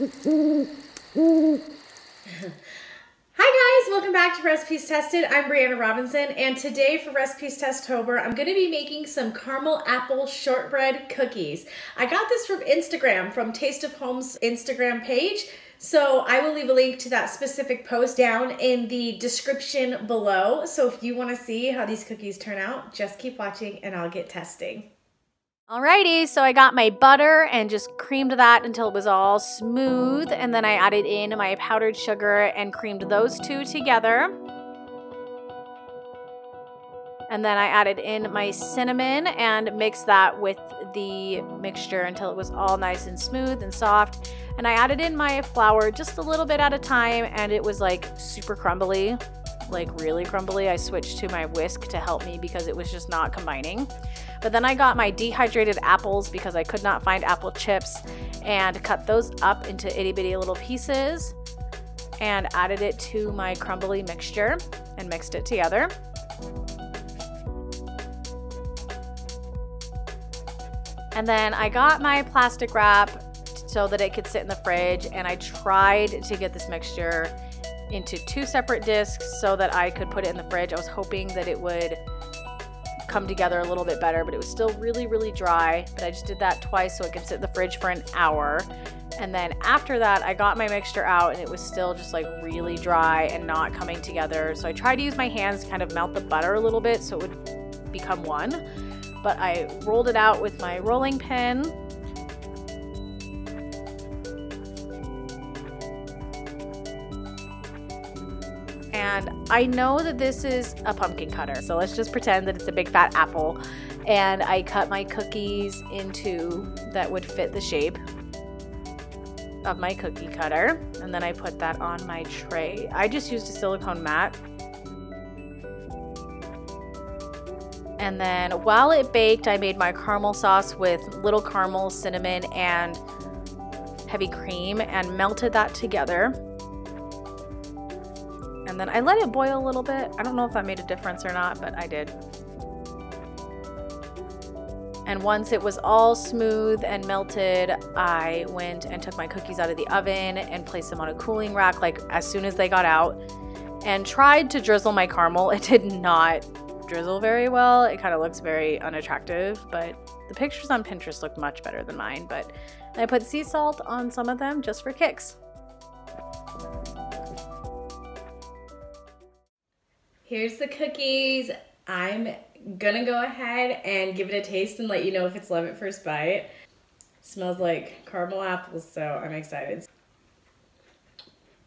Hi guys, welcome back to Recipes Tested. I'm Brianna Robinson, and today for Recipes Testober, I'm going to be making some caramel apple shortbread cookies. I got this from Instagram, from Taste of Home's Instagram page, so I will leave a link to that specific post down in the description below. So if you want to see how these cookies turn out, just keep watching and I'll get testing. Alrighty, so I got my butter and just creamed that until it was all smooth, and then I added in my powdered sugar and creamed those two together. And then I added in my cinnamon and mixed that with the mixture until it was all nice and smooth and soft. And I added in my flour just a little bit at a time, and it was like super crumbly, like really crumbly. I switched to my whisk to help me because it was just not combining. But then I got my dehydrated apples because I could not find apple chips, and cut those up into itty bitty little pieces and added it to my crumbly mixture and mixed it together. And then I got my plastic wrap so that it could sit in the fridge, and I tried to get this mixture into 2 separate discs so that I could put it in the fridge. I was hoping that it would come together a little bit better, but it was still really dry. But I just did that twice so it could sit in the fridge for an hour. And then after that, I got my mixture out and it was still just like really dry and not coming together. So I tried to use my hands to kind of melt the butter a little bit so it would become one. But I rolled it out with my rolling pin. And I know that this is a pumpkin cutter, so let's just pretend that it's a big fat apple. And I cut my cookies into that would fit the shape of my cookie cutter. And then I put that on my tray. I just used a silicone mat. And then while it baked, I made my caramel sauce with little caramel, cinnamon, and heavy cream and melted that together. And then I let it boil a little bit. I don't know if that made a difference or not, but I did. And once it was all smooth and melted, I went and took my cookies out of the oven and placed them on a cooling rack like as soon as they got out, and tried to drizzle my caramel. It did not drizzle very well. It kind of looks very unattractive, but the pictures on Pinterest look much better than mine. But I put sea salt on some of them just for kicks. Here's the cookies. I'm gonna go ahead and give it a taste and let you know if it's love at first bite. Smells like caramel apples, so I'm excited.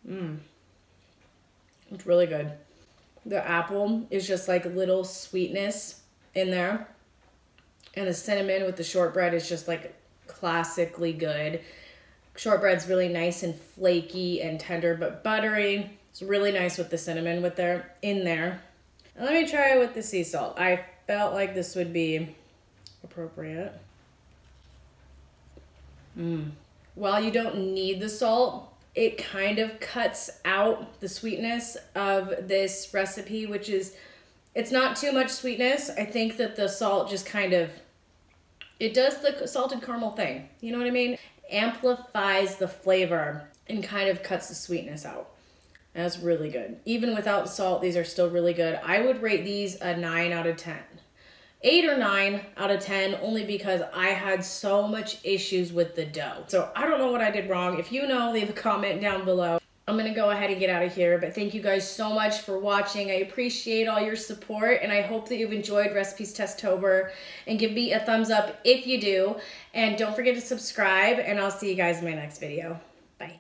It's really good. The apple is just like a little sweetness in there. And the cinnamon with the shortbread is just like classically good. Shortbread's really nice and flaky and tender, but buttery. It's really nice with the cinnamon in there. And let me try it with the sea salt. I felt like this would be appropriate. While you don't need the salt, it kind of cuts out the sweetness of this recipe, which is, it's not too much sweetness. I think that the salt just kind of, it does the salted caramel thing. You know what I mean? Amplifies the flavor and kind of cuts the sweetness out. That's really good. Even without salt, these are still really good. I would rate these a 9 out of 10. 8 or 9 out of 10, only because I had so much issues with the dough. So I don't know what I did wrong. If you know, leave a comment down below. I'm gonna go ahead and get out of here, but thank you guys so much for watching. I appreciate all your support, and I hope that you've enjoyed Recipes Testober, and give me a thumbs up if you do. And don't forget to subscribe, and I'll see you guys in my next video. Bye.